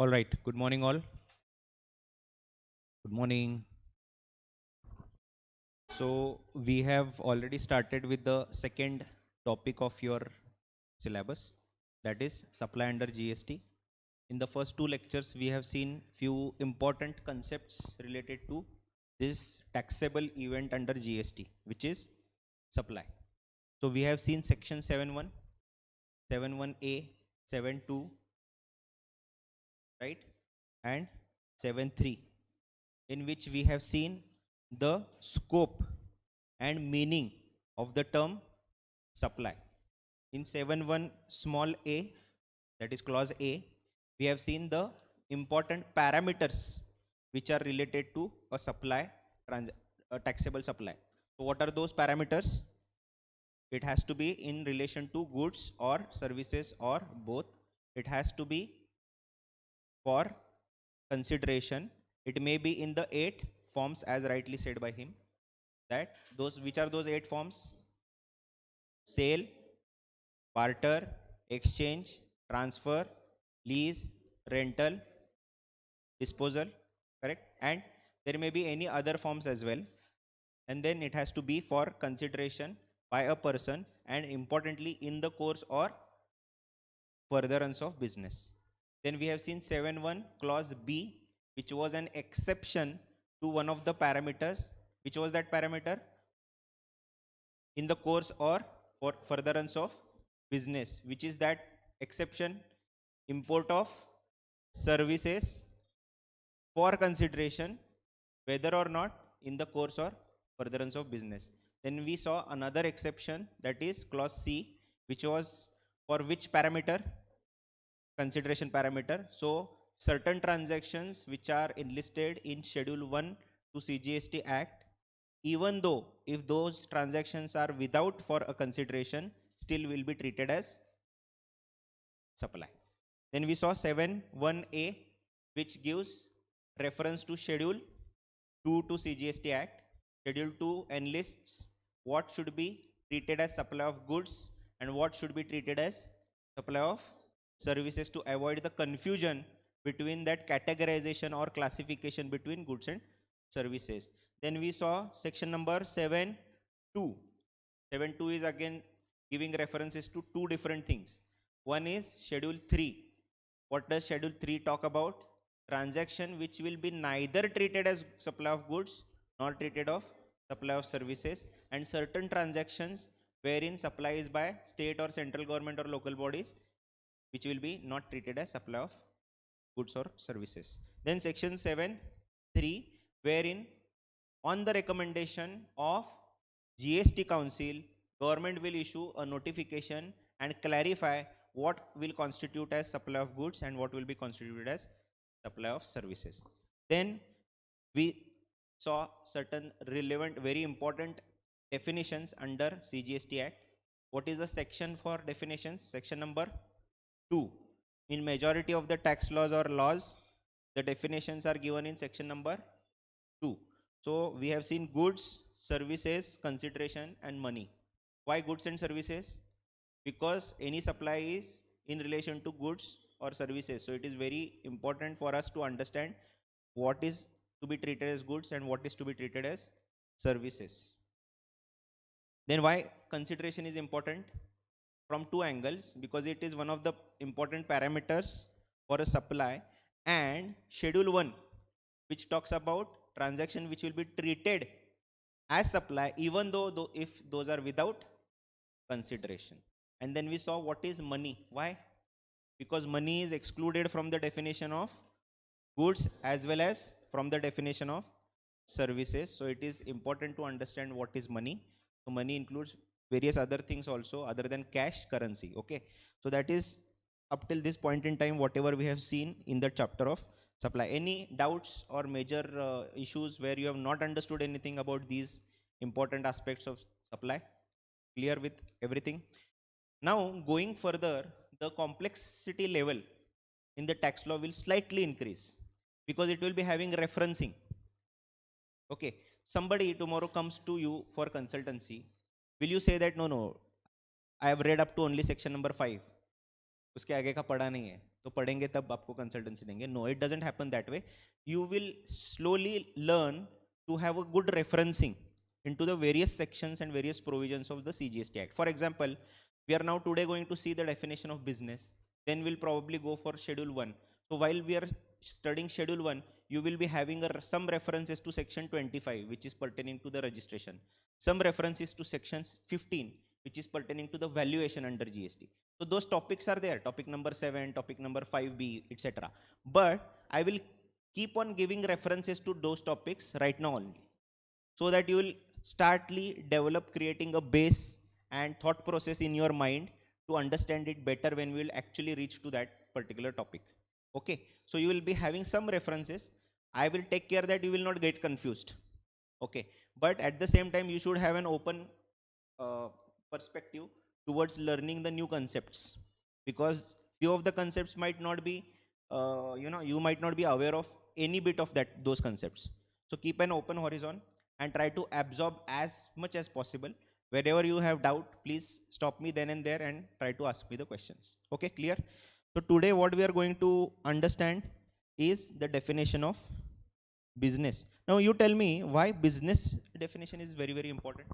All right. Good morning, all. Good morning. So, we have already started with the second topic of your syllabus, that is supply under GST. In the first two lectures, we have seen few important concepts related to this taxable event under GST, which is supply. So, we have seen section 7.1, 7.1a, 7.2, right, and 7.3, in which we have seen the scope and meaning of the term supply. In 7.1 small a, that is clause A, we have seen the important parameters which are related to a supply, a taxable supply. So what are those parameters? It has to be in relation to goods or services or both. It has to be for consideration. It may be in the 8 forms as rightly said by him. That those, which are those 8 forms? Sale, barter, exchange, transfer, lease, rental, disposal, correct? And there may be any other forms as well. And then it has to be for consideration by a person, and importantly in the course or furtherance of business. Then we have seen 7.1 clause B, which was an exception to one of the parameters. Which was that parameter? In the course or for furtherance of business. Which is that exception? Import of services for consideration, whether or not in the course or furtherance of business. Then we saw another exception, that is clause C, which was for which parameter? Consideration parameter. So certain transactions which are enlisted in schedule 1 to CGST Act, even though if those transactions are without for a consideration, still will be treated as supply. Then we saw 7.1a, which gives reference to schedule 2 to CGST Act. Schedule 2 enlists what should be treated as supply of goods and what should be treated as supply of services, to avoid the confusion between that categorization or classification between goods and services. Then we saw section number 7.2. 7.2 is again giving references to two different things. One is schedule 3. What does schedule 3 talk about? Transaction which will be neither treated as supply of goods nor treated of supply of services, and certain transactions wherein supply is by state or central government or local bodies, which will be not treated as supply of goods or services. Then section 7.3, wherein on the recommendation of GST Council, government will issue a notification and clarify what will constitute as supply of goods and what will be constituted as supply of services. Then we saw certain relevant, very important definitions under CGST Act. What is the section for definitions? Section number 2. In majority of the tax laws or laws, the definitions are given in section number 2. So we have seen goods, services, consideration and money. Why goods and services? Because any supply is in relation to goods or services. So it is very important for us to understand what is to be treated as goods and what is to be treated as services. Then why consideration is important? From two angles, because it is one of the important parameters for a supply, and schedule 1, which talks about transaction which will be treated as supply even though if those are without consideration. And then we saw what is money. Why? Because money is excluded from the definition of goods as well as from the definition of services. So it is important to understand what is money. So money includes various other things also other than cash, currency. Okay, so that is up till this point in time whatever we have seen in the chapter of supply. Any doubts or major issues where you have not understood anything about these important aspects of supply? Clear with everything? Now going further, the complexity level in the tax law will slightly increase because it will be having referencing. Okay, somebody tomorrow comes to you for consultancy. Will you say that no, I have read up to only section number 5, उसके आगे का पढ़ा नहीं है? तो पढ़ेंगे तब आपको कंसल्टेंसी देंगे. No, it doesn't happen that way. You will slowly learn to have a good referencing into the various sections and various provisions of the CGST Act. For example, we are now today going to see the definition of business. Then we'll probably go for Schedule 1. So while we are studying Schedule 1, you will be having some references to Section 25, which is pertaining to the registration. Some references to Section 15, which is pertaining to the valuation under GST. So those topics are there, topic number 7, topic number 5b, etc. But I will keep on giving references to those topics right now only, so that you will startly develop creating a base and thought process in your mind to understand it better when we will actually reach to that particular topic. Okay, so you will be having some references. I will take care that you will not get confused. Okay, but at the same time you should have an open perspective towards learning the new concepts, because few of the concepts might not be you might not be aware of any bit of those concepts. So keep an open horizon and try to absorb as much as possible. Wherever you have doubt, please stop me then and there and try to ask me the questions. Okay, clear? So today what we are going to understand is the definition of business. Now you tell me why business definition is very very important.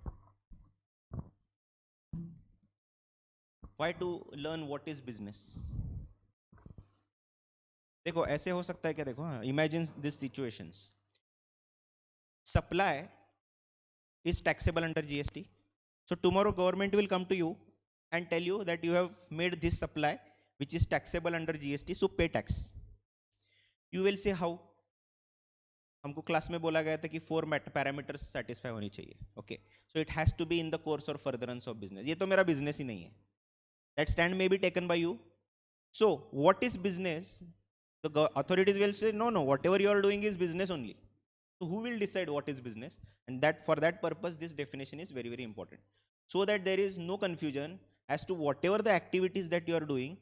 Why to learn what is business? देखो ऐसे हो सकता है क्या, देखो, imagine this situations. Supply is taxable under GST. So tomorrow government will come to you and tell you that you have made this supply which is taxable under GST, so pay tax. You will say how? हमको class में बोला गया था कि 4 parameters satisfy होनी चाहिए. Okay, so it has to be in the course और furtherance of business. ये तो मेरा बिजनेस ही नहीं है. That stand may be taken by you. So what is business? The authorities will say no, whatever you are doing is business only. So who will decide what is business? And that for that purpose this definition is very very important, so that there is no confusion as to whatever the activities that you are doing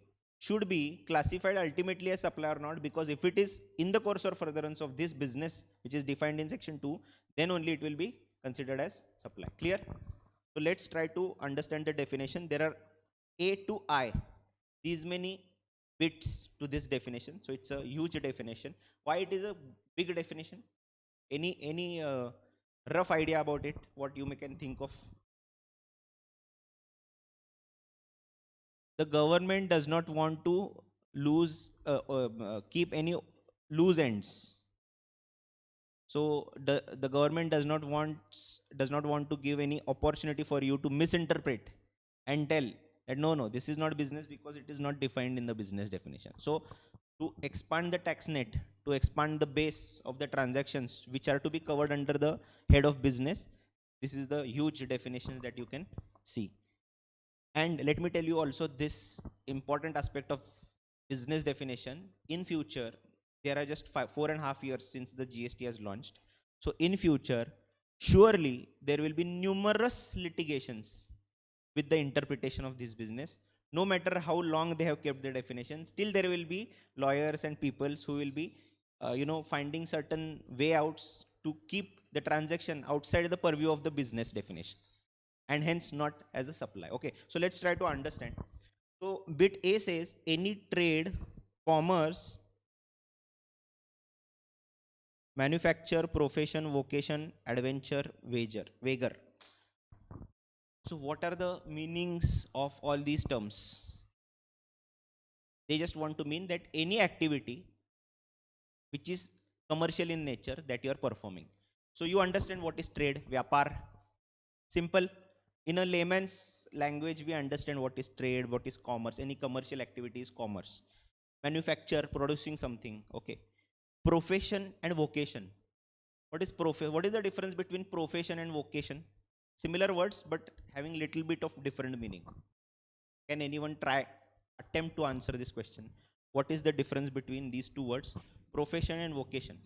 should be classified ultimately as supply or not. Because if it is in the course or furtherance of this business which is defined in section 2, then only it will be considered as supply. Clear? So let's try to understand the definition. There are A to I, these many bits to this definition. So it's a huge definition. Why it is a big definition? Any rough idea about it, what you can think of? The government does not want to lose keep any loose ends. So the government does not want to give any opportunity for you to misinterpret and tell that no, this is not business because it is not defined in the business definition. So to expand the tax net, to expand the base of the transactions which are to be covered under the head of business, this is the huge definitions that you can see. And let me tell you also this important aspect of business definition. In future, there are just 4.5 years since the GST has launched. So in future, surely there will be numerous litigations with the interpretation of this business. No matter how long they have kept the definition, still there will be lawyers and people who will be finding certain way outs to keep the transaction outside the purview of the business definition, and hence not as a supply. Okay, so let's try to understand. So bit A says any trade, commerce, manufacture, profession, vocation, adventure, wager. So what are the meanings of all these terms? They just want to mean that any activity which is commercial in nature that you are performing. So you understand what is trade, vyapar. Simple. In a layman's language, we understand what is trade, what is commerce. Any commercial activity is commerce. Manufacture, producing something. Okay. Profession and vocation. What is the difference between profession and vocation? Similar words, but having little bit of different meaning. Can anyone attempt to answer this question? What is the difference between these two words, profession and vocation?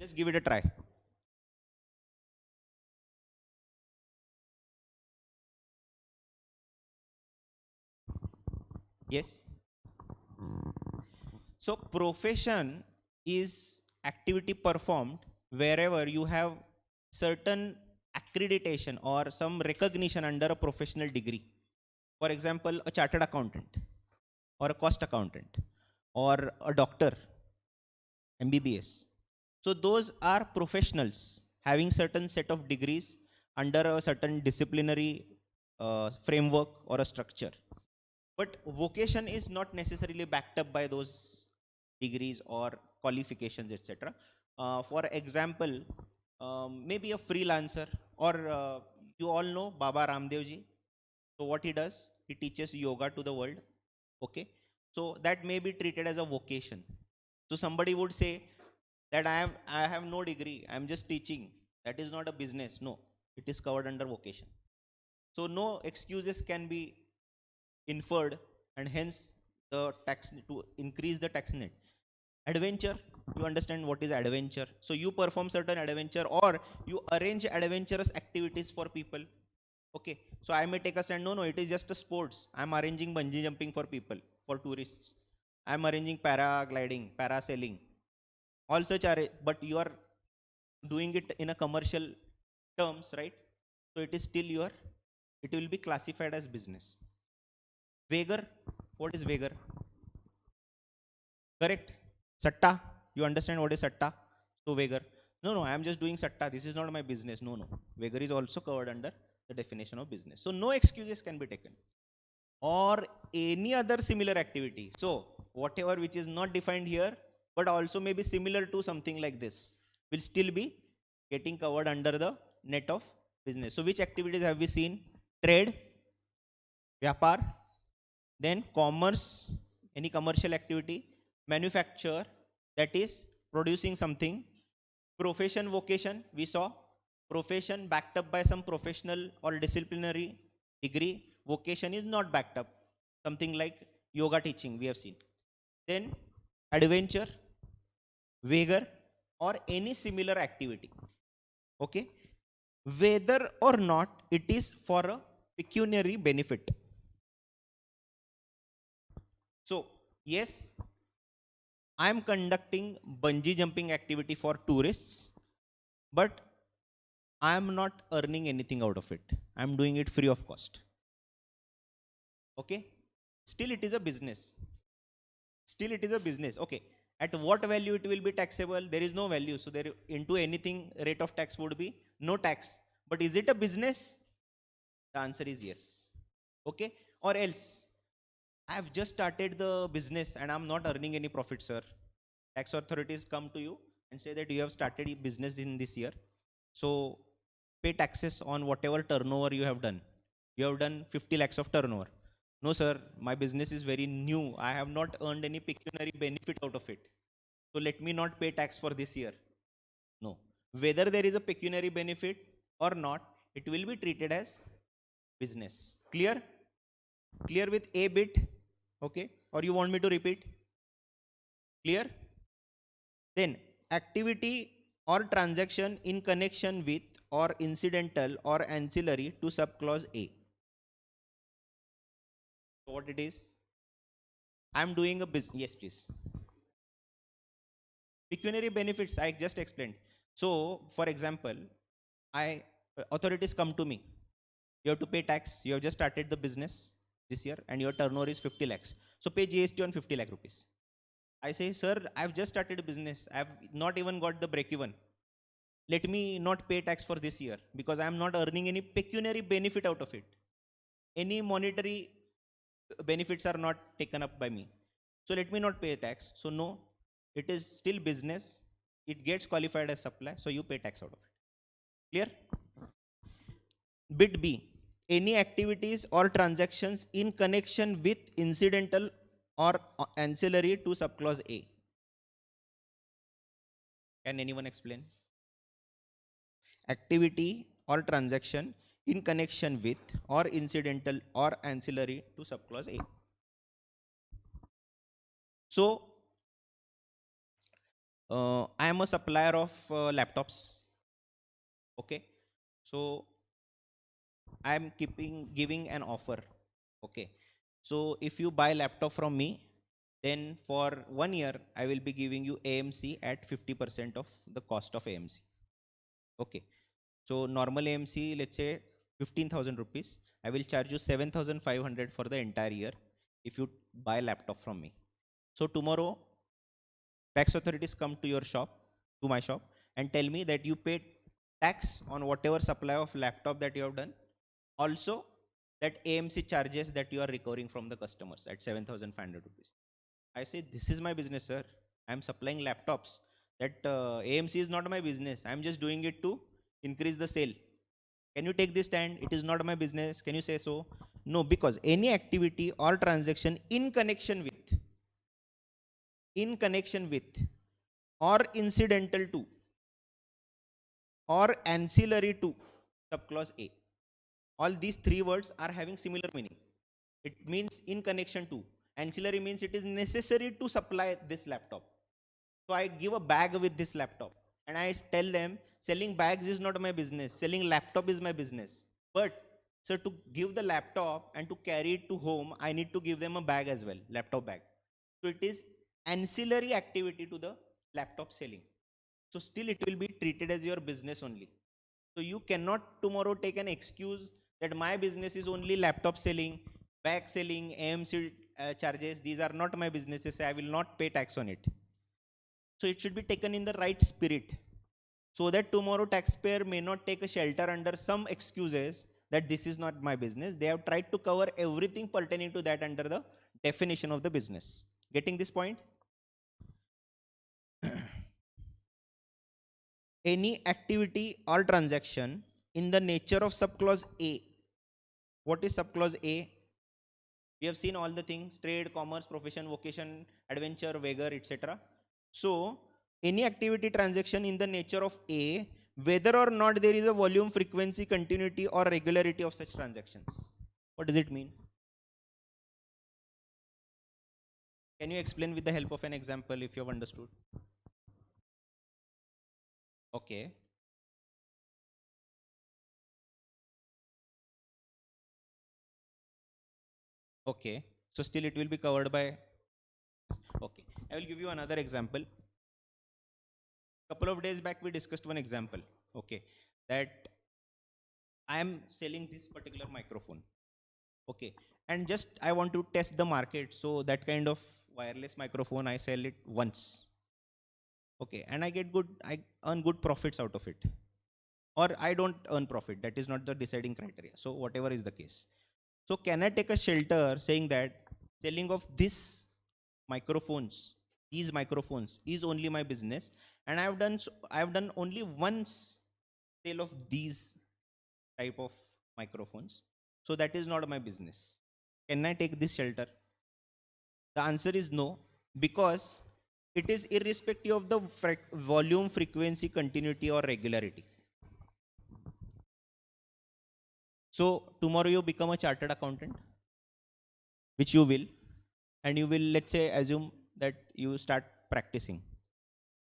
Just give it a try. Yes. So profession is activity performed wherever you have certain accreditation or some recognition under a professional degree. For example, a chartered accountant. or a cost accountant or a doctor, MBBS. So those are professionals having certain set of degrees under a certain disciplinary framework or a structure. But vocation is not necessarily backed up by those degrees or qualifications, etc. For example, maybe a freelancer, or you all know Baba Ramdev ji. So what he does, he teaches yoga to the world. Okay, so that may be treated as a vocation. So somebody would say that I have no degree, I am just teaching. That is not a business. No, it is covered under vocation. So no excuses can be inferred, and hence the tax, to increase the tax net. Adventure, you understand what is adventure. So you perform certain adventure, or you arrange adventurous activities for people. Okay, so I may take a stand, no, no, it is just a sports. I'm arranging bungee jumping for people, for tourists. I'm arranging paragliding, parasailing, all such are, but you are doing it in a commercial terms, right? So it is still your, it will be classified as business. Vagar, what is vagar? Correct? Satta, you understand what is satta? So vagar, no, no, I am just doing satta, this is not my business. No, no, vagar is also covered under the definition of business. So no excuses can be taken, or any other similar activity. So whatever which is not defined here, but also may be similar to something like this, will still be getting covered under the net of business. So which activities have we seen? Trade, vyapar, then commerce, any commercial activity, manufacture, that is producing something, profession, vocation, we saw profession backed up by some professional or disciplinary degree, vocation is not backed up, something like yoga teaching we have seen. Then adventure, vigor, or any similar activity. Okay, whether or not it is for a pecuniary benefit. So yes, I am conducting bungee jumping activity for tourists, but I am not earning anything out of it. I am doing it free of cost. Okay, still it is a business. Still it is a business. Okay, at what value it will be taxable? There is no value, so there into anything rate of tax would be no tax. But is it a business? The answer is yes. Okay, or else I have just started the business and I'm not earning any profit, sir. Tax authorities come to you and say that you have started a business in this year, so pay taxes on whatever turnover you have done. You have done 50 lakhs of turnover. No, sir, my business is very new. I have not earned any pecuniary benefit out of it. So let me not pay tax for this year. No. Whether there is a pecuniary benefit or not, it will be treated as business. Clear? Clear with a bit? Okay. Or you want me to repeat? Clear? Then activity or transaction in connection with or incidental or ancillary to subclause A. So what it is? I am doing a business. Yes, please. Pecuniary benefits I just explained. So for example, authorities come to me. You have to pay tax. You have just started the business this year and your turnover is 50 lakhs. So pay GST on 50 lakh rupees. I say, sir, I've just started a business. I've not even got the break even. Let me not pay tax for this year because I'm not earning any pecuniary benefit out of it. Any monetary benefits are not taken up by me. So let me not pay tax. So no, it is still business. It gets qualified as supply. So you pay tax out of it. Clear? Bit B, any activities or transactions in connection with incidental or ancillary to subclause A. Can anyone explain? Activity or transaction in connection with or incidental or ancillary to subclause A. So I am a supplier of laptops. Okay, so I am giving an offer. Okay, so if you buy laptop from me, then for 1 year I will be giving you AMC at 50% of the cost of AMC. Okay, so normal AMC, let's say 15,000 rupees, I will charge you 7,500 for the entire year. If you buy laptop from me. So tomorrow, tax authorities come to your shop, to my shop, and tell me that you paid tax on whatever supply of laptop that you have done. Also, that AMC charges that you are recovering from the customers at 7,500 rupees. I say, this is my business, sir. I am supplying laptops. That AMC is not my business. I am just doing it to increase the sale. Can you take this stand? It is not my business. Can you say so? No, because any activity or transaction in connection with, or incidental to, or ancillary to subclause A. All these three words are having similar meaning. It means in connection to. Ancillary means it is necessary to supply this laptop. So I give a bag with this laptop and I tell them selling bags is not my business. Selling laptop is my business. But so to give the laptop and to carry it to home, I need to give them a bag as well, laptop bag. So it is ancillary activity to the laptop selling. So still it will be treated as your business only. So you cannot tomorrow take an excuse that my business is only laptop selling, bag selling, AMC charges. These are not my businesses. I will not pay tax on it. So it should be taken in the right spirit, so that tomorrow taxpayer may not take a shelter under some excuses that this is not my business. They have tried to cover everything pertaining to that under the definition of the business. Getting this point? Any activity or transaction in the nature of subclause A. What is subclause A? We have seen all the things: trade, commerce, profession, vocation, adventure, vigor, etc. So, any activity transaction in the nature of A, whether or not there is a volume, frequency, continuity, or regularity of such transactions. What does it mean? Can you explain with the help of an example if you have understood? Okay. Okay. So still it will be covered by. Okay. I will give you another example. Couple of days back we discussed one example. Okay. That I am selling this particular microphone. Okay. And just I want to test the market. So that kind of wireless microphone, I sell it once. Okay. And I earn good profits out of it. Or I don't earn profit. That is not the deciding criteria. So whatever is the case. So can I take a shelter saying that selling of these microphones is only my business, and I have done only once sale of these type of microphones. So that is not my business. Can I take this shelter? The answer is no, because it is irrespective of the volume, frequency, continuity, or regularity. So tomorrow you become a chartered accountant, which you will, and you will, let's say, assume that you start practicing.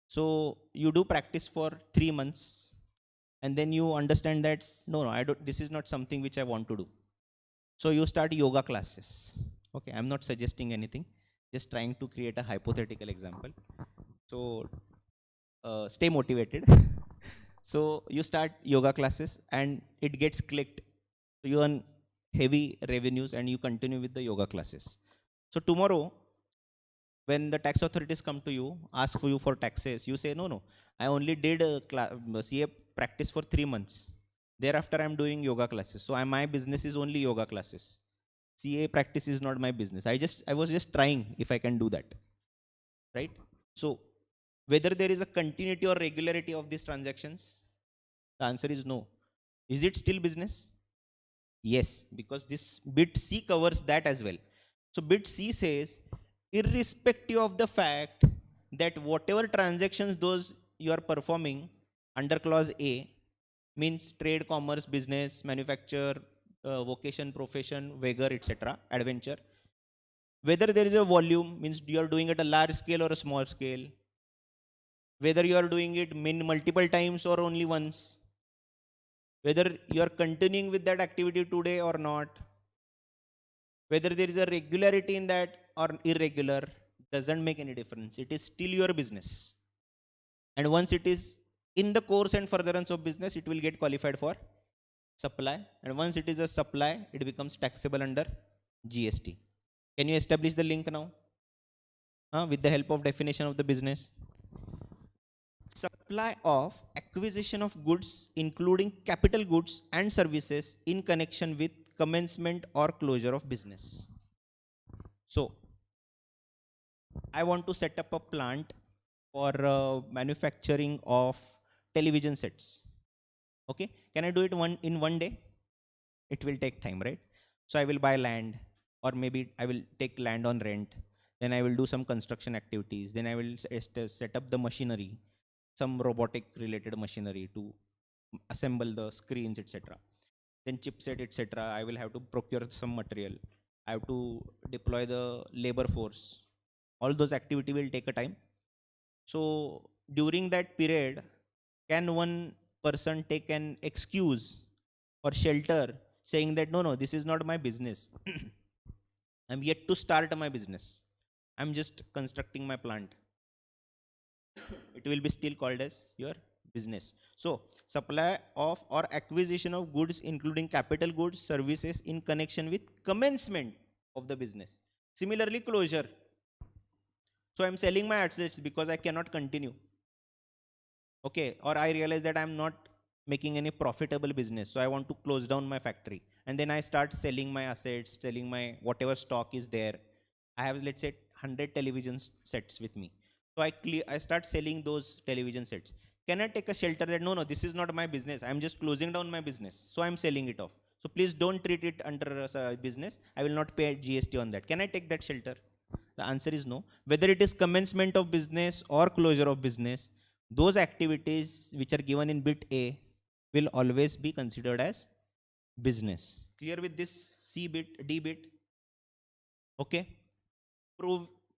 So you do practice for 3 months, and then you understand that no, I don't. This is not something which I want to do. So you start yoga classes. Okay, I'm not suggesting anything, just trying to create a hypothetical example. So stay motivated. So you start yoga classes, and it gets clicked. So you earn heavy revenues, and you continue with the yoga classes. So tomorrow, when the tax authorities come to you, ask for you for taxes, you say, no, I only did CA practice for 3 months. Thereafter, I'm doing yoga classes. So my business is only yoga classes. CA practice is not my business. I was just trying if I can do that. Right? So whether there is a continuity or regularity of these transactions, the answer is no. Is it still business? Yes, because this bit C covers that as well. So bit C says, irrespective of the fact that whatever transactions those you are performing under clause A, means trade, commerce, business, manufacture, vocation, profession, vigor, etc., adventure, whether there is a volume, means you are doing it a large scale or a small scale, whether you are doing it multiple times or only once, whether you are continuing with that activity today or not, whether there is a regularity in that or irregular, doesn't make any difference. It is still your business. And once it is in the course and furtherance of business, it will get qualified for supply. And once it is a supply, it becomes taxable under GST. Can you establish the link now? With the help of definition of the business. Supply of acquisition of goods, including capital goods and services in connection with commencement or closure of business. So, I want to set up a plant for manufacturing of television sets. Okay, can I do it in one day? It will take time, right? So I will buy land, or maybe I will take land on rent. Then I will do some construction activities. Then I will set up the machinery, some robotic related machinery to assemble the screens, etc. Then chipset, etc. I will have to procure some material. I have to deploy the labor force. All those activity will take a time. So during that period, can one person take an excuse or shelter saying that no, this is not my business. I'm yet to start my business. I'm just constructing my plant. It will be still called as your business. So supply of or acquisition of goods, including capital goods, services in connection with commencement of the business. Similarly, closure. So I'm selling my assets because I cannot continue. Okay, or I realize that I'm not making any profitable business, so I want to close down my factory, and then I start selling my assets, selling my whatever stock is there. I have, let's say, 100 television sets with me, so I start selling those television sets. Can I take a shelter that no, this is not my business, I'm just closing down my business, so I'm selling it off, so please don't treat it under a business, I will not pay GST on that? Can I take that shelter? The answer is no. Whether it is commencement of business or closure of business, those activities which are given in bit A will always be considered as business. Clear with this C bit, D bit? Okay.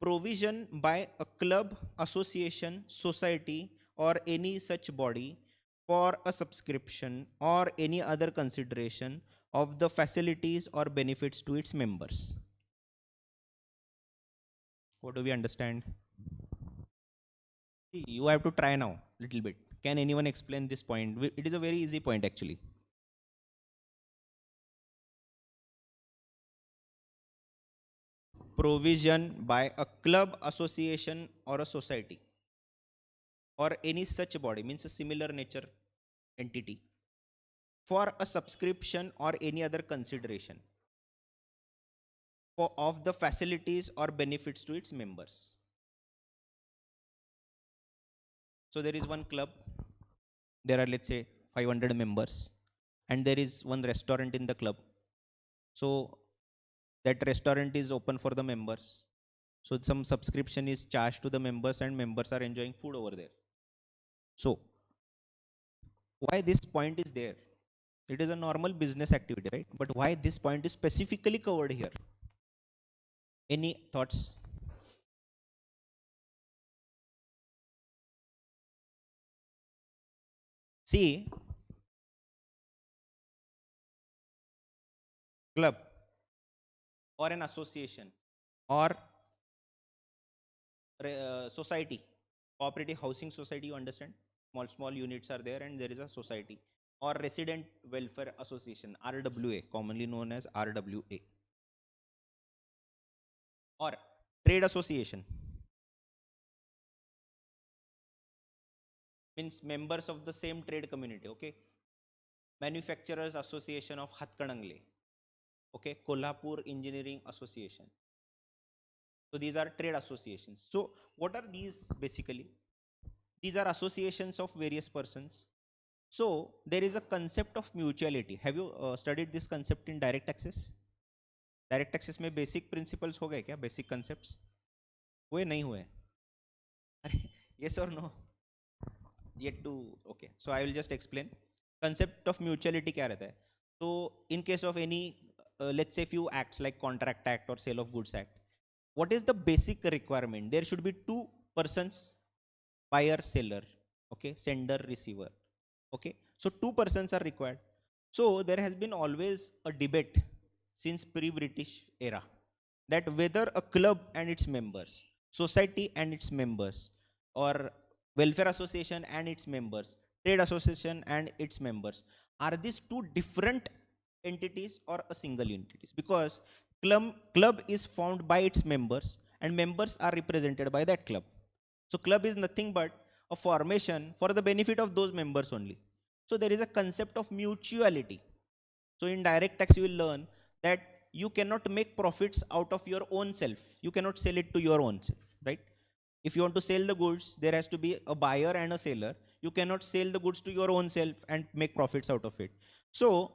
Provision by a club, association, society, or any such body for a subscription or any other consideration of the facilities or benefits to its members. What do we understand? You have to try now, little bit. Can anyone explain this point? It is a very easy point actually. Provision by a club, association, or a society, or any such body, means a similar nature entity, for a subscription or any other consideration of the facilities or benefits to its members. So there is one club, there are, let's say, 500 members, and there is one restaurant in the club. So that restaurant is open for the members. So some subscription is charged to the members, and members are enjoying food over there. So why this point is there? It is a normal business activity, right? But why this point is specifically covered here? Any thoughts? See, club or an association or society, cooperative housing society, you understand? Small units are there, and there is a society, or resident welfare association, RWA, commonly known as RWA, or trade association, means members of the same trade community. Okay, manufacturers association of Hatkadangle, okay, Kolhapur engineering association. So these are trade associations. So what are these basically? These are associations of various persons. So there is a concept of mutuality. Have you studied this concept in direct access? Direct access में basic principles हो गए क्या? Basic concepts हुए नहीं हुए? अरे yes और no? Yet to. Okay, so I will just explain. Concept of mutuality क्या रहता है? तो in case of any let's say few acts like contract act और sale of goods act, what is the basic requirement? There should be two persons, buyer seller, okay, sender receiver, okay, so two persons are required. So there has been always a debate since pre-British era that whether a club and its members, society and its members, or welfare association and its members, trade association and its members, are these two different entities or a single entities? Because club is formed by its members and members are represented by that club. So club is nothing but a formation for the benefit of those members only. So there is a concept of mutuality. So in direct tax, you will learn that you cannot make profits out of your own self. You cannot sell it to your own self, right? If you want to sell the goods, there has to be a buyer and a seller. You cannot sell the goods to your own self and make profits out of it. So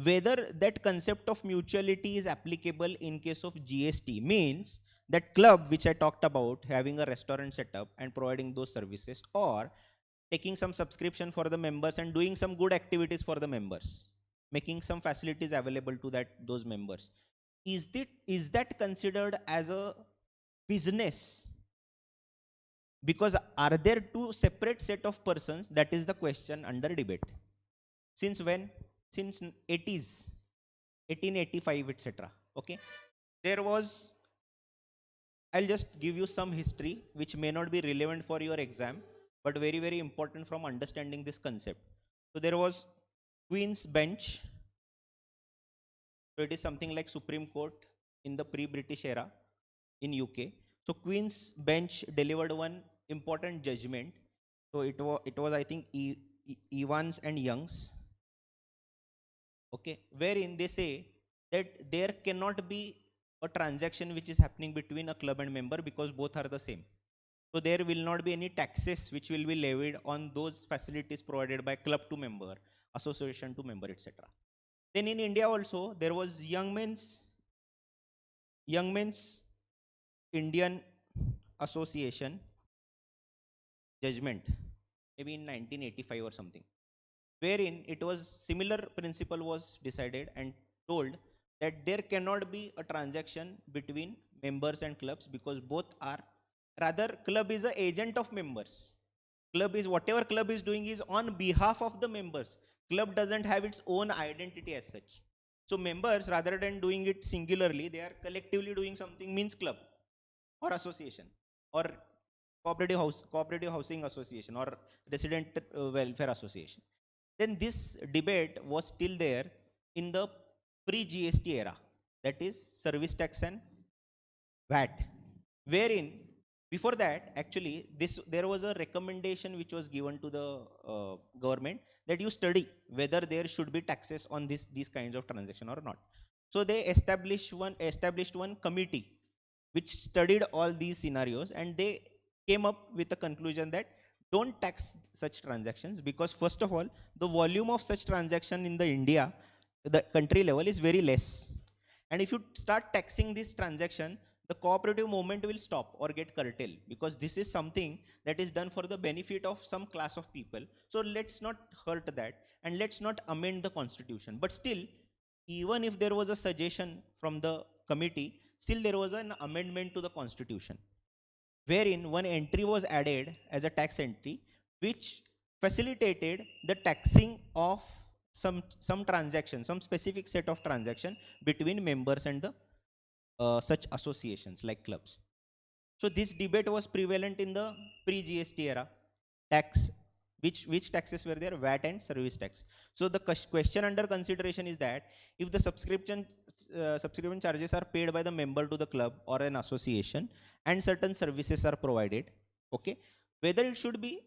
whether that concept of mutuality is applicable in case of GST means that club which I talked about, having a restaurant setup and providing those services, or taking some subscription for the members and doing some good activities for the members, making some facilities available to those members, is that considered as a business? Because are there two separate set of persons? That is the question under debate. Since when? Since 80s, 1885, etc. Okay, there was, I'll just give you some history which may not be relevant for your exam, but very, very important from understanding this concept. So there was Queen's Bench. So it is something like Supreme Court in the pre-British era in UK. So Queen's Bench delivered one important judgment. So it was I think Evans and Youngs. Okay, wherein they say that there cannot be a transaction which is happening between a club and member because both are the same. So there will not be any taxes which will be levied on those facilities provided by club to member, association to member, etc. Then in India also there was Young Men's Indian Association judgment, maybe in 1985 or something, wherein it was similar principle was decided and told that there cannot be a transaction between members and clubs because both are, rather club is an agent of members. Club is, whatever club is doing is on behalf of the members. Club doesn't have its own identity as such. So members, rather than doing it singularly, they are collectively doing something, means club or association or cooperative housing association or resident welfare association. Then this debate was still there in the pre-GST era, that is service tax and VAT, wherein before that actually there was a recommendation which was given to the government that you study whether there should be taxes on these kinds of transaction or not. So they established one committee which studied all these scenarios, and they came up with a conclusion that don't tax such transactions because first of all the volume of such transaction in the India, the country level, is very less, and if you start taxing this transaction, the cooperative movement will stop or get curtailed because this is something that is done for the benefit of some class of people. So let's not hurt that and let's not amend the constitution. But still, even if there was a suggestion from the committee, still there was an amendment to the constitution wherein one entry was added as a tax entry which facilitated the taxing of some transaction, some specific set of transaction between members and the such associations like clubs. So this debate was prevalent in the pre-GST era. Tax, which taxes were there? VAT and service tax. So the question under consideration is that if the subscription charges are paid by the member to the club or an association and certain services are provided, okay, whether it should be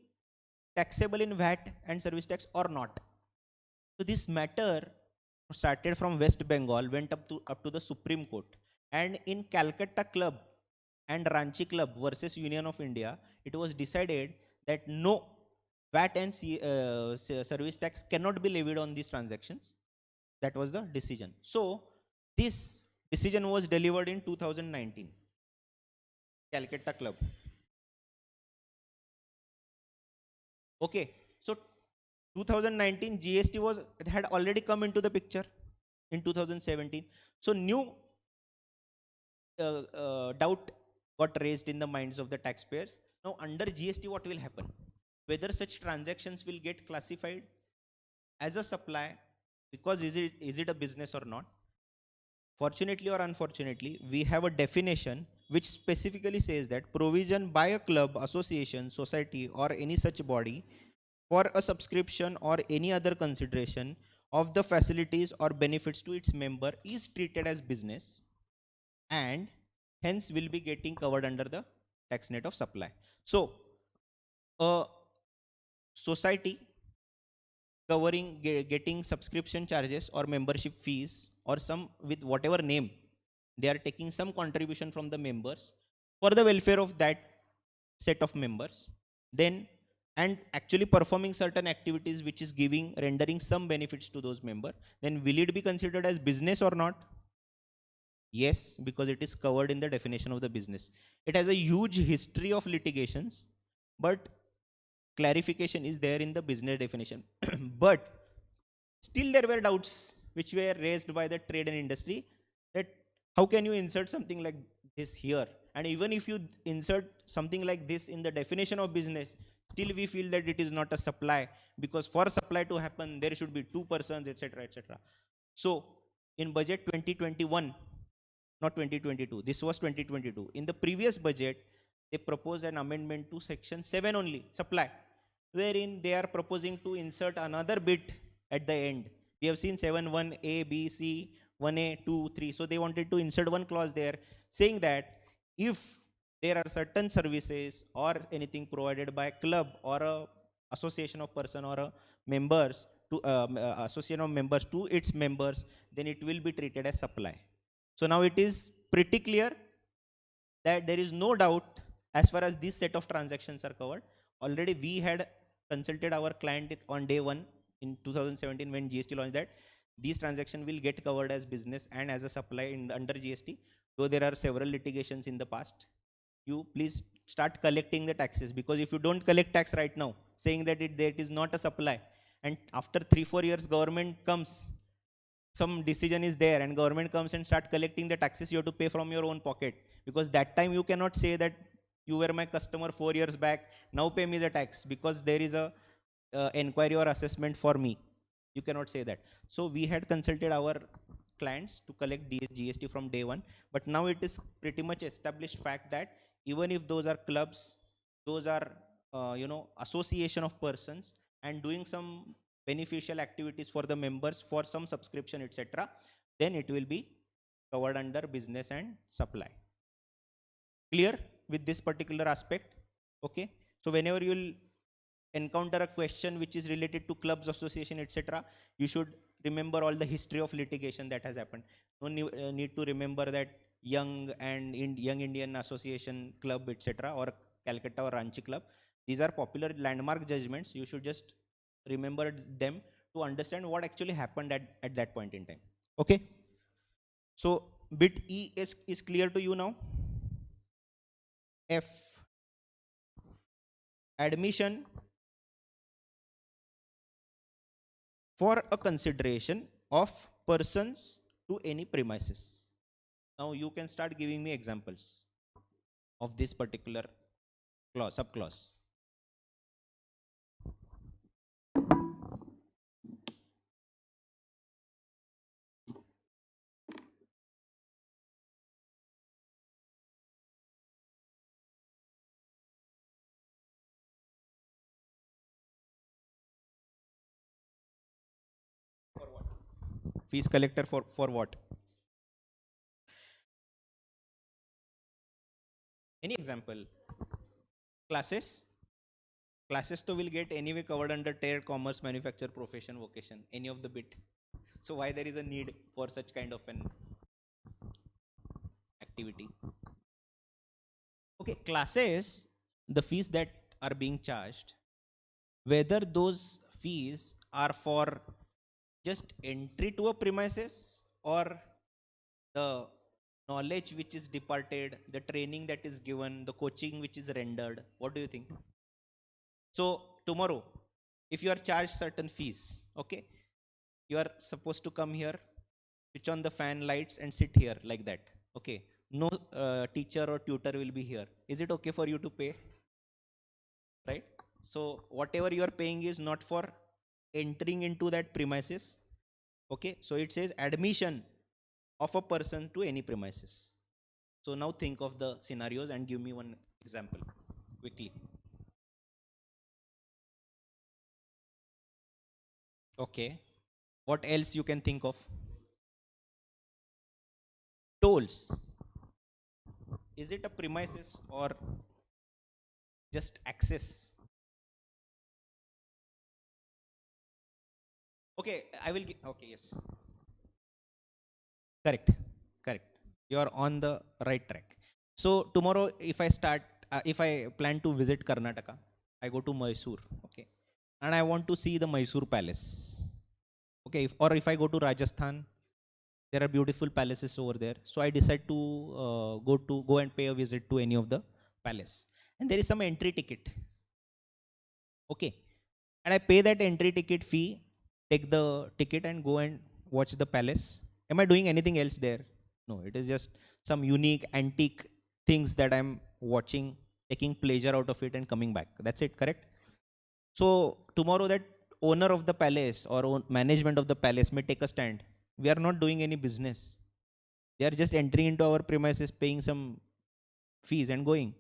taxable in VAT and service tax or not. So this matter started from West Bengal, went up to the Supreme Court, and in Calcutta Club and Ranchi Club versus Union of India, it was decided that no, VAT and service tax cannot be levied on these transactions. That was the decision. So this decision was delivered in 2019, Calcutta Club. Okay, so 2019 GST had already come into the picture in 2017. So new doubt got raised in the minds of the taxpayers. Now under GST, what will happen? Whether such transactions will get classified as a supply, because is it a business or not? Fortunately or unfortunately, we have a definition which specifically says that provision by a club, association, society, or any such body for a subscription or any other consideration of the facilities or benefits to its member is treated as business and hence will be getting covered under the tax net of supply. So a society covering getting subscription charges or membership fees or some with whatever name, they are taking some contribution from the members for the welfare of that set of members, then and actually performing certain activities which is giving rendering some benefits to those members, then will it be considered as business or not? Yes, because it is covered in the definition of the business. It has a huge history of litigations, but clarification is there in the business definition. But still there were doubts which were raised by the trade and industry, that how can you insert something like this here, and even if you insert something like this in the definition of business, still we feel that it is not a supply, because for supply to happen there should be two persons, etc., etc. So in budget 2021, not 2022, this was 2022, in the previous budget they proposed an amendment to section 7 only, supply, wherein they are proposing to insert another bit at the end. We have seen 7(1)(a), b, c, 1a, 2, 3. So they wanted to insert one clause there saying that if there are certain services or anything provided by club or a association of person or a members to association of members to its members, then it will be treated as supply. So now it is pretty clear that there is no doubt as far as this set of transactions are covered. Already we had consulted our client on day one in 2017 when GST launched that these transactions will get covered as business and as a supply under GST. Though there are several litigations in the past, you please start collecting the taxes, because if you don't collect tax right now, saying that it is not a supply, and after 3-4 years government comes, some decision is there and government comes and start collecting the taxes, you have to pay from your own pocket, because that time you cannot say that you were my customer 4 years back, now pay me the tax because there is a inquiry or assessment for me. You cannot say that. So we had consulted our clients to collect GST from day one, but now it is pretty much established fact that even if those are clubs, those are association of persons and doing some beneficial activities for the members for some subscription, etc., then it will be covered under business and supply. Clear with this particular aspect? Okay. So whenever you will encounter a question which is related to clubs, association, etc., you should remember all the history of litigation that has happened. No need to remember that Young and Young Indian Association Club, etc., or Calcutta or Ranchi Club. These are popular landmark judgments. You should just remember them to understand what actually happened at that point in time. Okay. So bit E is clear to you now. F, admission for a consideration of persons to any premises. Now you can start giving me examples of this particular clause, subclause. For what? Fees collector for what? Any example? Classes? Classes to will get anyway covered under trade, commerce, manufacture, profession, vocation, any of the bit. So why there is a need for such kind of an activity? Okay, classes, the fees that are being charged, whether those fees are for just entry to a premises or the knowledge which is departed, the training that is given, the coaching which is rendered. What do you think? So tomorrow, if you are charged certain fees, okay, you are supposed to come here, switch on the fan lights and sit here like that. Okay, no teacher or tutor will be here. Is it okay for you to pay? Right? So whatever you are paying is not for entering into that premises. Okay, so it says admission of a person to any premises. So now think of the scenarios and give me one example quickly. Okay, what else you can think of? Tolls. is it a premises or just access? Okay, I will give, okay, yes. Correct, correct. You are on the right track. So tomorrow, if I plan to visit Karnataka, I go to Mysore, okay, and I want to see the Mysore Palace. Okay, or if I go to Rajasthan, there are beautiful palaces over there. So I decide to go and pay a visit to any of the palace, and there is some entry ticket. Okay, and I pay that entry ticket fee, take the ticket and go and watch the palace. Am I doing anything else there? No, it is just some unique antique things that I'm watching, taking pleasure out of it and coming back. That's it, correct? So tomorrow that owner of the palace or management of the palace may take a stand. We are not doing any business. They are just entering into our premises, paying some fees and going.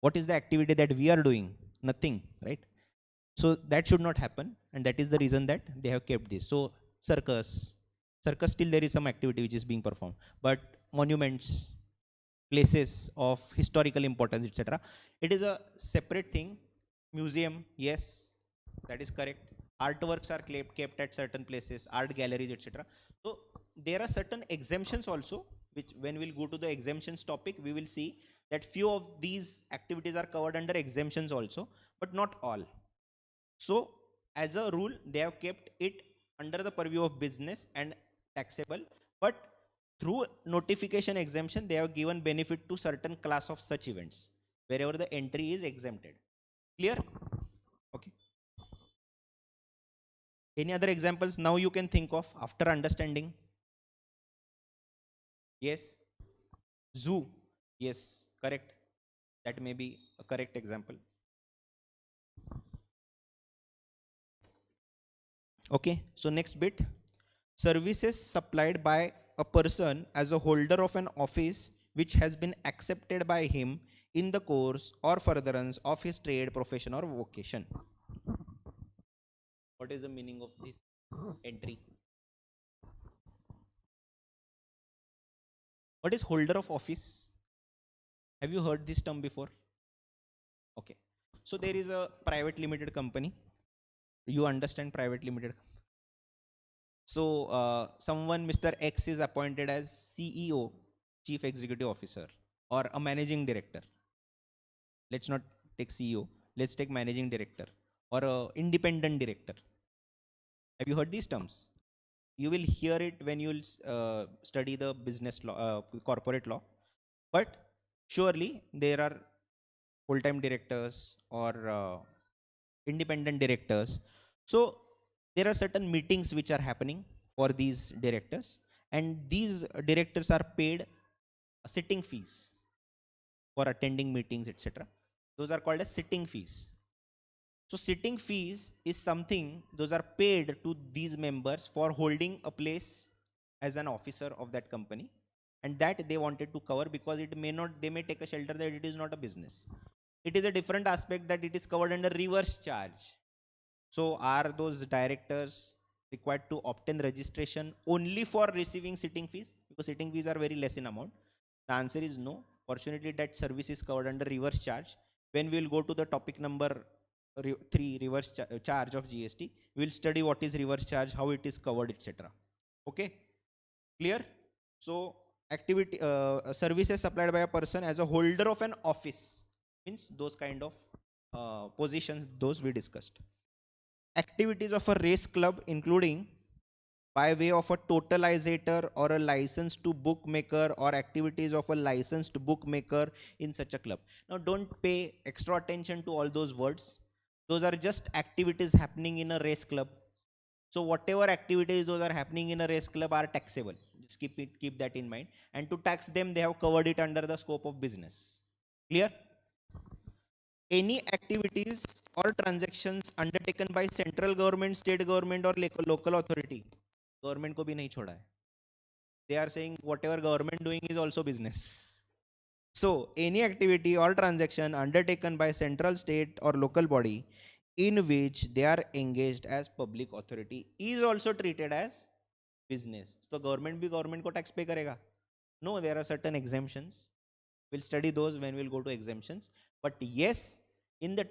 What is the activity that we are doing? Nothing, right? So that should not happen, and that is the reason that they have kept this. So circus, circus still there is some activity which is being performed, but monuments, places of historical importance, etc., it is a separate thing. Museum, yes, that is correct. Artworks are kept at certain places, art galleries, etc. So there are certain exemptions also, which when we'll go to the exemptions topic, we will see that few of these activities are covered under exemptions also, but not all. So as a rule, they have kept it under the purview of business and taxable, but through notification exemption, they have given benefit to certain class of such events wherever the entry is exempted. Clear? Okay. Any other examples now you can think of after understanding? Yes. Zoo. Yes, correct. That may be a correct example. Okay, so next bit. Services supplied by a person as a holder of an office which has been accepted by him in the course or furtherance of his trade, profession, or vocation. What is the meaning of this entry? What is holder of office? Have you heard this term before? Okay. So there is a private limited company. You understand private limited. So someone, Mr. X, is appointed as CEO, Chief Executive Officer, or a managing director. Let's not take CEO. Let's take managing director or a independent director. Have you heard these terms? You will hear it when you will study the business law, corporate law. But surely there are full-time directors or independent directors. So there are certain meetings which are happening for these directors, and these directors are paid sitting fees for attending meetings, etc. Those are called as sitting fees. So sitting fees is something, those are paid to these members for holding a place as an officer of that company, and that they wanted to cover because it may not, they may take a shelter that it is not a business. It is a different aspect that it is covered under reverse charge. So are those directors required to obtain registration only for receiving sitting fees? Because sitting fees are very less in amount. The answer is no. Fortunately, that service is covered under reverse charge. When we will go to the topic number 3, reverse charge of GST, we will study what is reverse charge, how it is covered, etc. Okay, clear? So activity services supplied by a person as a holder of an office means those kind of positions, those we discussed. Activities of a race club including by way of a totalizator or a license to bookmaker or activities of a licensed bookmaker in such a club. Now don't pay extra attention to all those words. Those are just activities happening in a race club. So whatever activities those are happening in a race club are taxable. Just keep that in mind. And to tax them, they have covered it under the scope of business. Clear? Any activities or transactions undertaken by central government, state government, or local authority, government को भी नहीं छोड़ा है. They are saying whatever government doing is also business. So any activity or transaction undertaken by central, state, or local body in which they are engaged as public authority is also treated as business. So government भी government को tax pay करेगा? No, there are certain exemptions. We'll study those when we'll go to exemptions. But yes, in the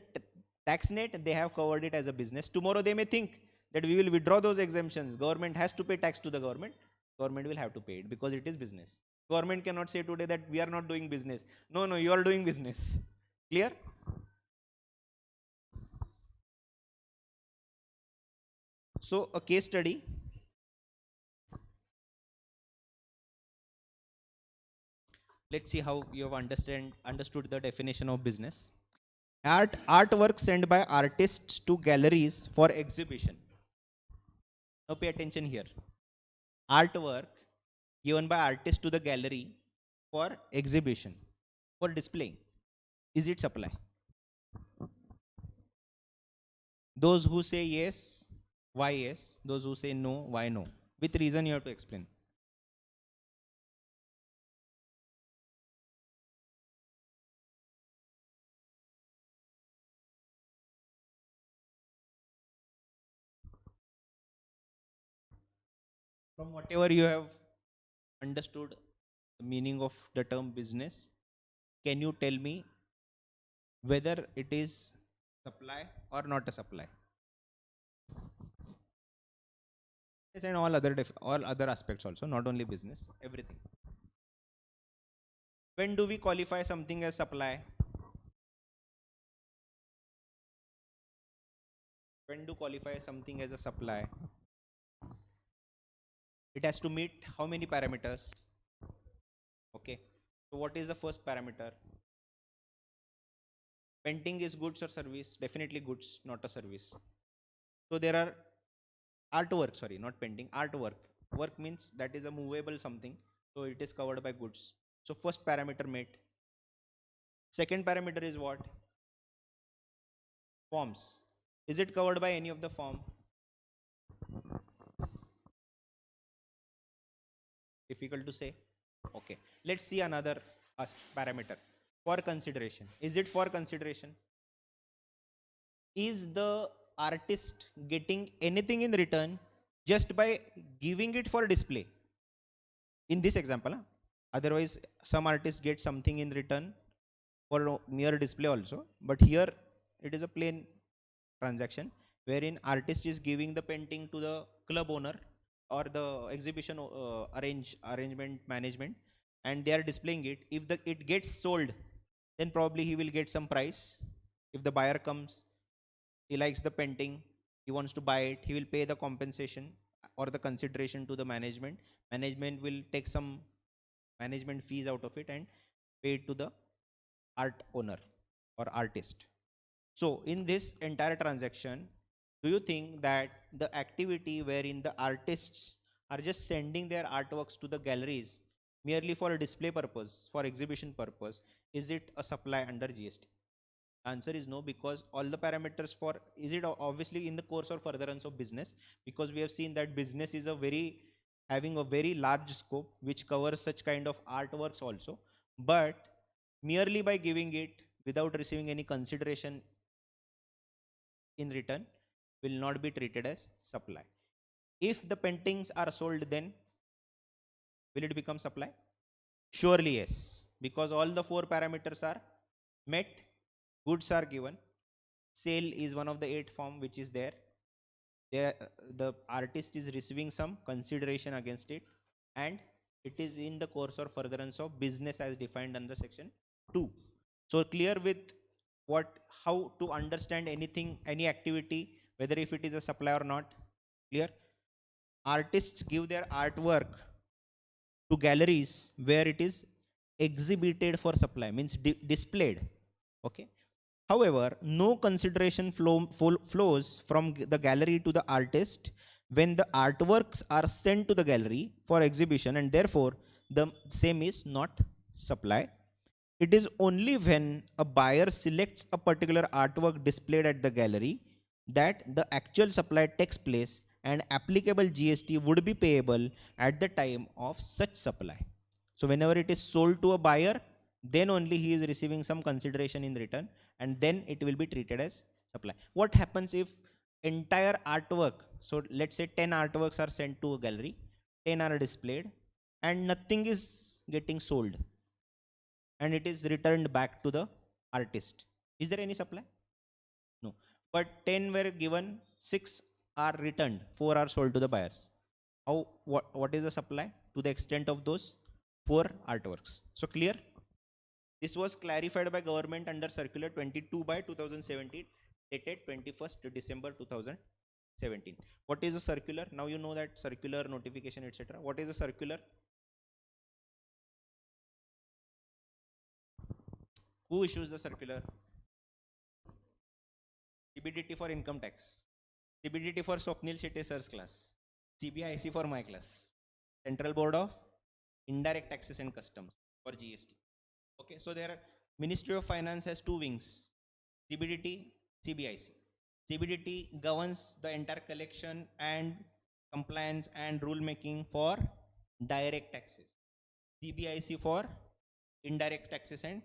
tax net, they have covered it as a business. Tomorrow they may think that we will withdraw those exemptions. Government has to pay tax to the government. Government will have to pay it because it is business. Government cannot say today that we are not doing business. No, you are doing business. Clear? So a case study. Let's see how you have understood the definition of business. Artwork sent by artists to galleries for exhibition. Now pay attention here. Artwork given by artists to the gallery for exhibition, for displaying. Is it supply? Those who say yes, why yes? Those who say no, why no? With reason you have to explain. From whatever you have understood the meaning of the term business, can you tell me whether it is supply or not a supply? Yes, and all other aspects also, not only business, everything. When do we qualify something as supply? When do qualify something as a supply? It has to meet how many parameters? Okay. So what is the first parameter? Painting is goods or service? Definitely goods, not a service. So there are artwork, sorry, not painting, artwork. Work means that is a movable something. So it is covered by goods. So first parameter met. Second parameter is what? Forms. Is it covered by any of the form? Difficult to say. Okay. Let's see another parameter. For consideration. Is it for consideration? Is the artist getting anything in return just by giving it for display? In this example, otherwise some artists get something in return for mere display also, but here it is a plain transaction wherein artist is giving the painting to the club owner or the exhibition arrangement management, and they are displaying it. If it gets sold, then probably he will get some price. If the buyer comes, he likes the painting, he wants to buy it, he will pay the compensation or the consideration to the management. Management will take some management fees out of it and pay it to the art owner or artist. So in this entire transaction, do you think that the activity wherein the artists are just sending their artworks to the galleries merely for a display purpose, for exhibition purpose, is it a supply under GST? Answer is no, because all the parameters for, is it obviously in the course or furtherance of business, because we have seen that business is having a very large scope which covers such kind of artworks also, but merely by giving it without receiving any consideration in return will not be treated as supply. If the paintings are sold, then will it become supply? Surely yes, because all the four parameters are met, goods are given, sale is one of the 8 form which is there. The artist is receiving some consideration against it, and it is in the course or furtherance of business as defined under section 2. So clear with how to understand anything, any activity, whether if it is a supply or not? Clear? Artists give their artwork to galleries where it is exhibited for supply, means displayed. Okay. However, no consideration flows from the gallery to the artist when the artworks are sent to the gallery for exhibition, and therefore the same is not supply. It is only when a buyer selects a particular artwork displayed at the gallery that the actual supply takes place, and applicable GST would be payable at the time of such supply. So whenever it is sold to a buyer, then only he is receiving some consideration in return, and then it will be treated as supply. What happens if entire artwork, so let's say 10 artworks are sent to a gallery, 10 are displayed, and nothing is getting sold? and it is returned back to the artist. Is there any supply? No. But 10 were given, 6 are returned, 4 are sold to the buyers. What is the supply to the extent of those 4 artworks? So clear? This was clarified by government under circular 22 by 2017 dated 21st December 2017. What is a circular? Now you know that circular, notification, etc. What is a circular? Who issues the circular? CBDT for income tax, CBDT for Swapnil Shetty sir's class, CBIC for my class, Central Board of Indirect Taxes and Customs for GST. Okay, so there are Ministry of Finance has 2 wings, CBDT, CBIC. CBDT governs the entire collection and compliance and rule making for direct taxes. CBIC for indirect taxes and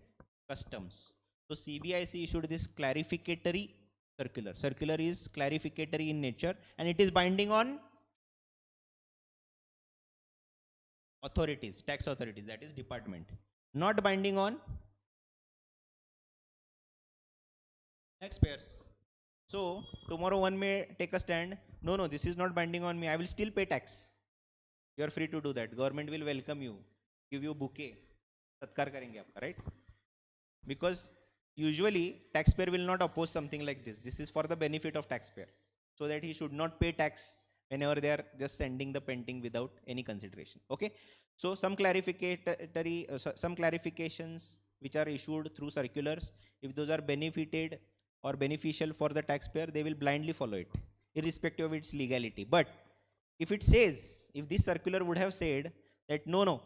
customs. So CBIC issued this clarificatory circular. Circular is clarificatory in nature and it is binding on authorities, tax authorities, that is department. Not binding on taxpayers. So tomorrow one may take a stand, no, this is not binding on me, I will still pay tax. You are free to do that. Government will welcome you, give you bouquet, satkar karenge aapka, right? Because usually taxpayer will not oppose something like this. This is for the benefit of taxpayer, so that he should not pay tax whenever they are just sending the painting without any consideration. Okay, so some clarifications which are issued through circulars, if those are benefited or beneficial for the taxpayer, they will blindly follow it irrespective of its legality. But if it says, if this circular would have said that no,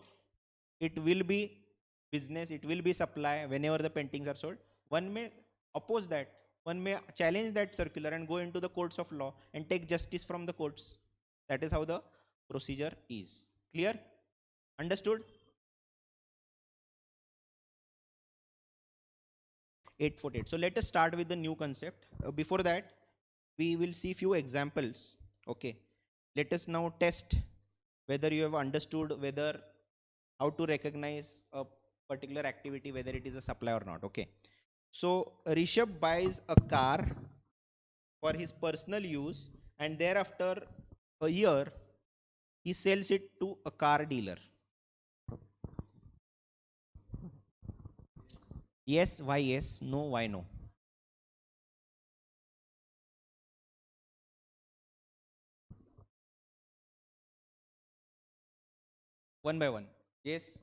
it will be business, it will be supply whenever the paintings are sold, one may oppose that, one may challenge that circular and go into the courts of law and take justice from the courts. That is how the procedure is. Clear? Understood? 848. So let us start with the new concept. Before that, we will see few examples. Okay. Let us now test whether you have understood whether how to recognize a particular activity, whether it is a supply or not. Okay. So Rishabh buys a car for his personal use and thereafter a year he sells it to a car dealer. Yes, why yes? No, why no? One by one. Yes.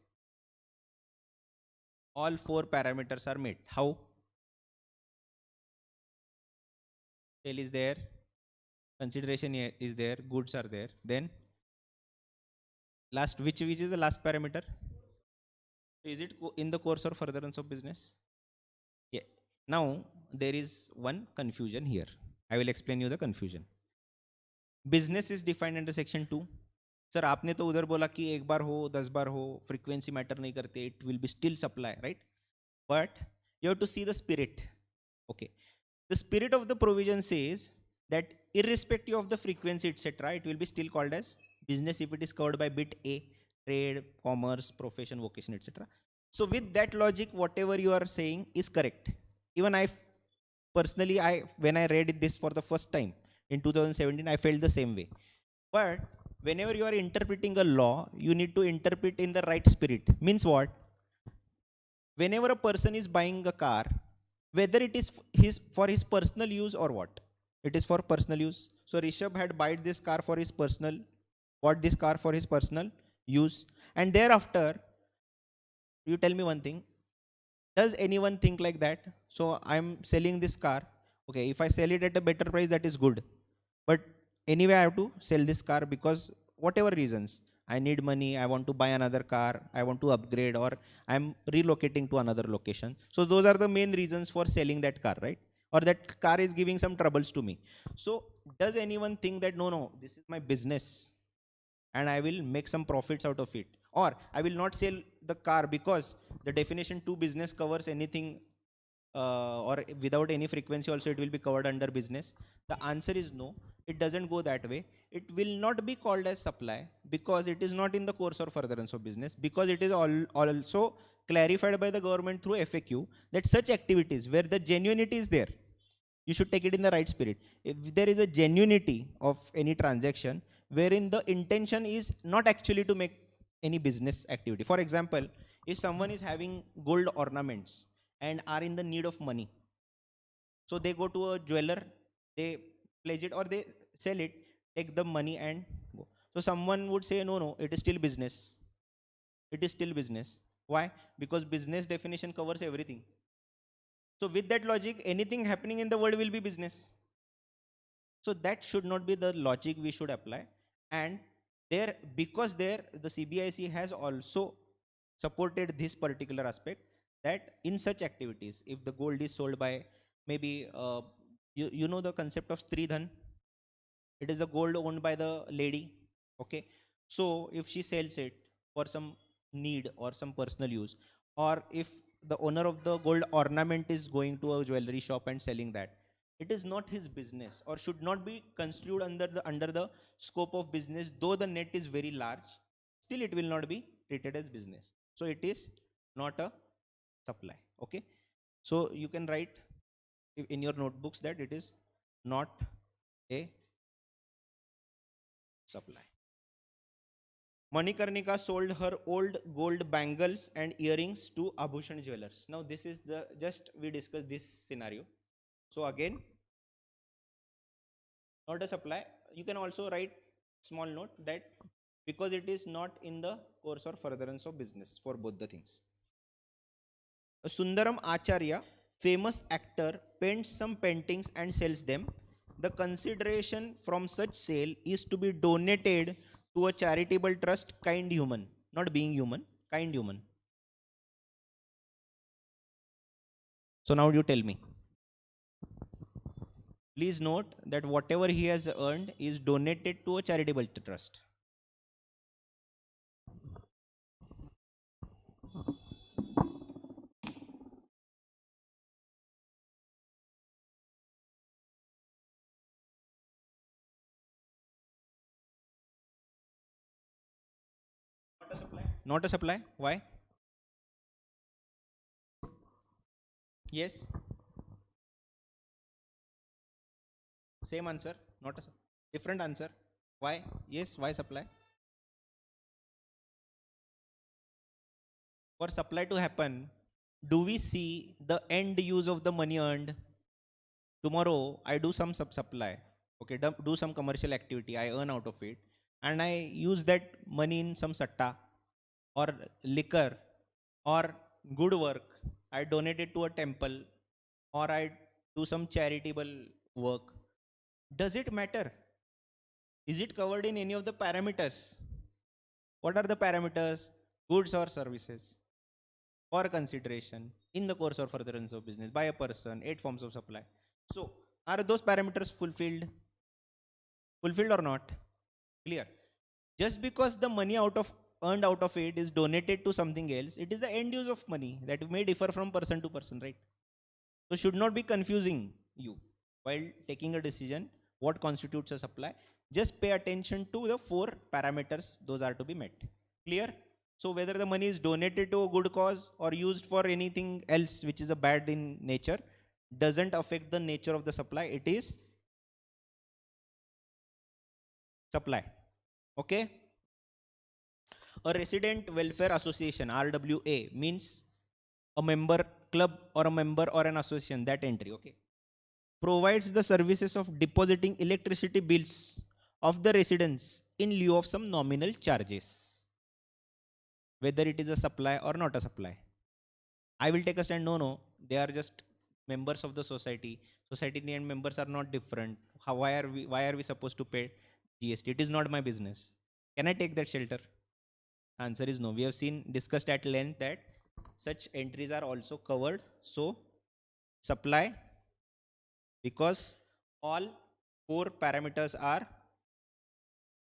All 4 parameters are met. How? Sale is there, consideration is there, goods are there. Then last, which is the last parameter? Is it in the course or furtherance of business? Yeah. Now there is one confusion here. I will explain you the confusion. Business is defined under section 2. Sir आपने तो उधर बोला कि एक बार हो 10 बार हो frequency matter नहीं करते, it will be still supply, right? But you have to see the spirit. Okay, the spirit of the provision says that irrespective of the frequency etc., it will be still called as business if it is covered by bit A, trade, commerce, profession, vocation, etc. So with that logic, whatever you are saying is correct. Even I personally, when I read this for the first time in 2017, I felt the same way. But whenever you are interpreting a law, you need to interpret in the right spirit. Means what? Whenever a person is buying a car, whether it is for his personal use or what, it is for personal use. So Rishabh had bought this car for his personal use, and thereafter, you tell me one thing, does anyone think like that? So I'm selling this car, okay, if I sell it at a better price, that is good, but anyway I have to sell this car because whatever reasons, I need money, I want to buy another car, I want to upgrade, or I'm relocating to another location. So those are the main reasons for selling that car, right? Or that car is giving some troubles to me. So does anyone think that no, this is my business and I will make some profits out of it? Or I will not sell the car because the definition 2 business covers anything or without any frequency also it will be covered under business. The answer is no, it doesn't go that way. It will not be called as supply because it is not in the course or furtherance of business, because it is also clarified by the government through FAQ that such activities where the genuinity is there, you should take it in the right spirit. If there is a genuinity of any transaction wherein the intention is not actually to make any business activity. For example, if someone is having gold ornaments and are in the need of money, so they go to a jeweler, they pledge it or they sell it, take the money and go. So someone would say, no, no, it is still business. It is still business. Why? Because business definition covers everything. So with that logic, anything happening in the world will be business. So that should not be the logic we should apply. And there, because there, the CBIC has also supported this particular aspect that in such activities, if the gold is sold by maybe, you know the concept of Stridhan, it is the gold owned by the lady. Okay. So if she sells it for some need or some personal use, or if the owner of the gold ornament is going to a jewelry shop and selling that, it is not his business or should not be construed under the scope of business. Though the net is very large, still it will not be treated as business. So it is not a supply. Okay. So you can write in your notebooks that it is not a supply. Manikarnika sold her old gold bangles and earrings to Abhushan Jewelers. Now this is the, just we discussed this scenario. So again, not a supply. You can also write small note that because it is not in the course or furtherance of business for both the things. Sundaram Acharya, famous actor, paints some paintings and sells them. The consideration from such sale is to be donated to a charitable trust, Kind Human, not Being Human, Kind Human. So now you tell me. Please note that whatever he has earned is donated to a charitable trust. Not a supply. Not a supply. Why? Yes. Same answer. Not a different answer. Why? Yes. Why supply? For supply to happen, do we see the end use of the money earned? Tomorrow I do some supply. Okay, do some commercial activity. I earn out of it, and I use that money in some satta or liquor or good work. I donate it to a temple or I do some charitable work. Does it matter? Is it covered in any of the parameters? What are the parameters? Goods or services for consideration in the course or furtherance of business by a person, 8 forms of supply. So, are those parameters fulfilled? Fulfilled or not? Clear. Just because the money earned out of it is donated to something else, it is the end use of money that may differ from person to person, right? So should not be confusing you while taking a decision what constitutes a supply. Just pay attention to the 4 parameters, those are to be met. Clear? So whether the money is donated to a good cause or used for anything else which is a bad in nature doesn't affect the nature of the supply. It is supply. Okay? A resident welfare association, RWA, means a member club or a member or an association, that entry. Okay? Provides the services of depositing electricity bills of the residents in lieu of some nominal charges, whether it is a supply or not a supply. I will take a stand, no, they are just members of the society. Society and members are not different. Why are we supposed to pay GST? It is not my business. Can I take that shelter? Answer is no. We have discussed at length that such entries are also covered. So supply, because all 4 parameters are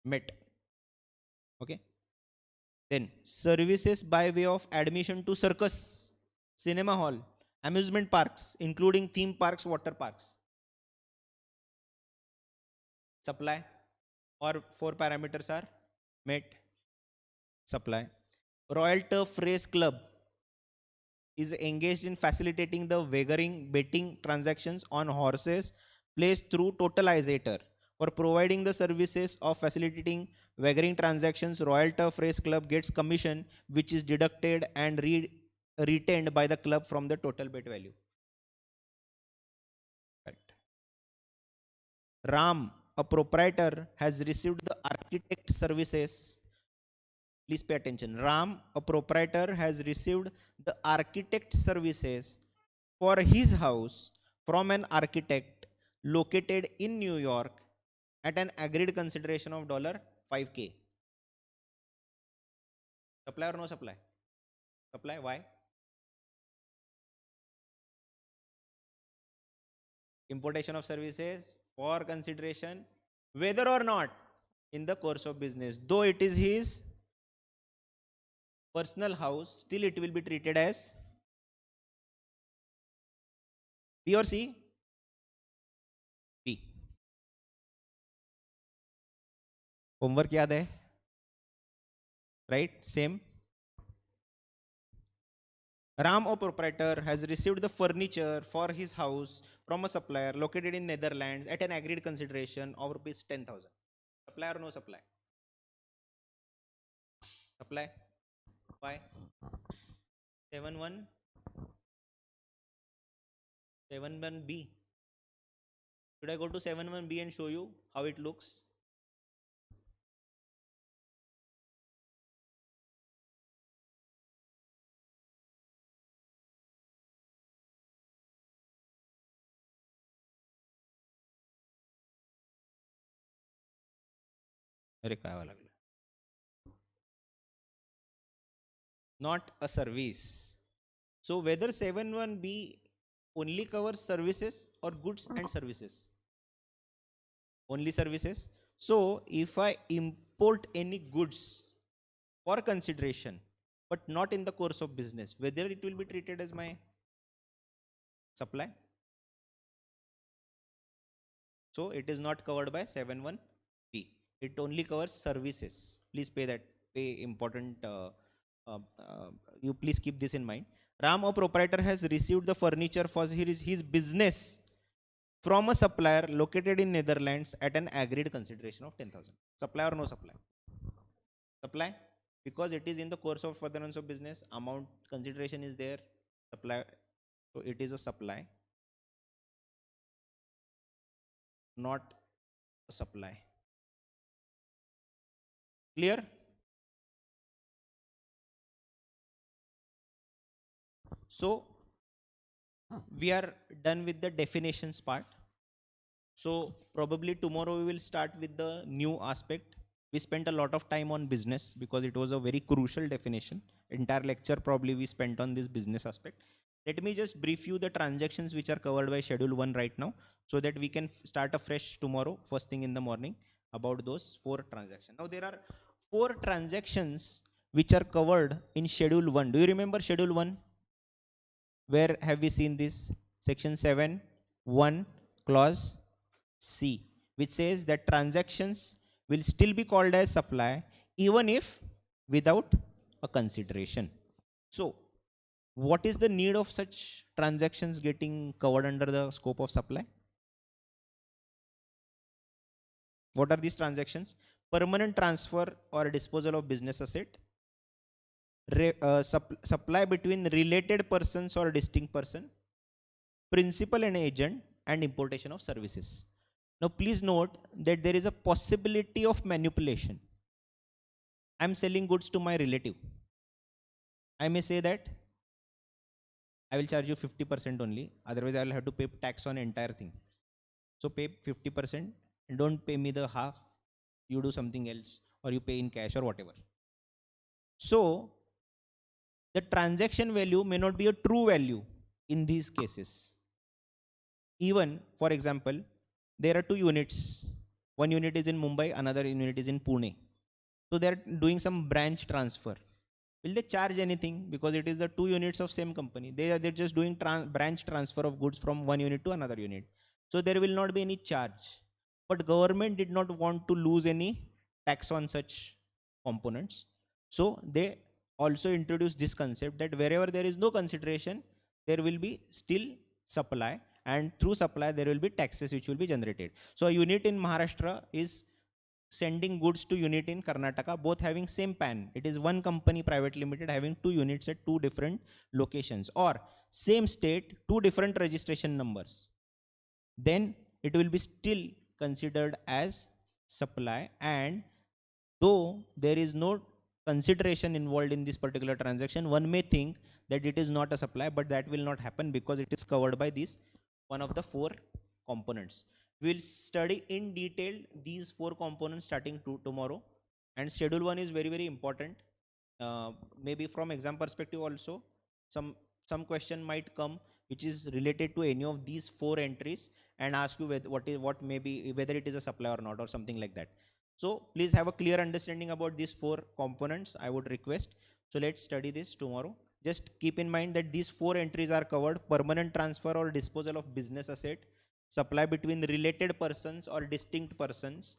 met. Okay. Then services by way of admission to circus, cinema hall, amusement parks, including theme parks, water parks. Supply, or 4 parameters are met. Supply. Royal Turf Race Club, is engaged in facilitating the wagering betting transactions on horses placed through totalizator. For providing the services of facilitating wagering transactions, Royal Turf Race Club gets commission which is deducted and retained by the club from the total bet value. Correct. Ram, a proprietor, has received the architect services. Please pay attention. Ram, a proprietor, has received the architect services for his house from an architect located in New York at an agreed consideration of $5K. Supply or no supply? Supply. Why? Importation of services for consideration, whether or not in the course of business. Though it is his personal house, still it will be treated as B or C? B. Homework याद है? Right? Same. Ram, a proprietor, has received the furniture for his house from a supplier located in Netherlands at an agreed consideration of rupees 10,000. Supply or no supply? Supply. Why? 71B. Should I go to 71B and show you how it looks? Not a service. So whether 71B only covers services or goods and services? Only services. So if I import any goods for consideration but not in the course of business, whether it will be treated as my supply? So it is not covered by 71B. It only covers services. Please pay important. You please keep this in mind. Ram, a proprietor, has received the furniture for his business from a supplier located in Netherlands at an agreed consideration of 10,000. Supply or no supply? Supply, because it is in the course of furtherance of business. Amount consideration is there. Supply, so it is a supply, not a supply. Clear? So we are done with the definitions part. So probably tomorrow we will start with the new aspect. We spent a lot of time on business because it was a very crucial definition. Entire lecture probably we spent on this business aspect. Let me just brief you the transactions which are covered by schedule 1 right now, so that we can start afresh tomorrow first thing in the morning about those 4 transactions. Now there are 4 transactions which are covered in schedule 1. Do you remember schedule 1? Where have we seen this? Section 7, 1, clause C, which says that transactions will still be called as supply even if without a consideration. So what is the need of such transactions getting covered under the scope of supply? What are these transactions? Permanent transfer or disposal of business asset, supply between related persons or distinct person, principal and agent, and importation of services. Now please note that there is a possibility of manipulation. I am selling goods to my relative. I may say that I will charge you 50% only, otherwise I will have to pay tax on entire thing. So pay 50% and don't pay me the half. You do something else or you pay in cash or whatever. So the transaction value may not be a true value in these cases. Even, for example, there are 2 units. One unit is in Mumbai, another unit is in Pune. So they are doing some branch transfer. Will they charge anything? Because it is the 2 units of same company. They're just doing branch transfer of goods from one unit to another unit. So there will not be any charge. But government did not want to lose any tax on such components. So they also introduced this concept that wherever there is no consideration, there will be still supply, and through supply there will be taxes which will be generated. So a unit in Maharashtra is sending goods to unit in Karnataka, both having same PAN. It is one company private limited having two units at two different locations, or same state, two different registration numbers. Then it will be still considered as supply, and though there is no consideration involved in this particular transaction, one may think that it is not a supply, but that will not happen because it is covered by this one of the four components. We'll study in detail these four components starting tomorrow, and schedule 1 is very, very important. Maybe from exam perspective also, some question might come which is related to any of these four entries and ask you what maybe whether it is a supply or not, or something like that. So please have a clear understanding about these four components, I would request. So let's study this tomorrow. Just keep in mind that these four entries are covered: permanent transfer or disposal of business asset, supply between related persons or distinct persons,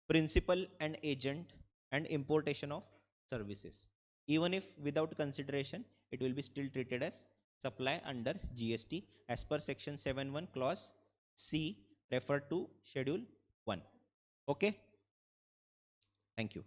principal and agent, and importation of services. Even if without consideration, it will be still treated as supply under GST as per section 7.1 clause C, refer to schedule 1. Okay. Thank you.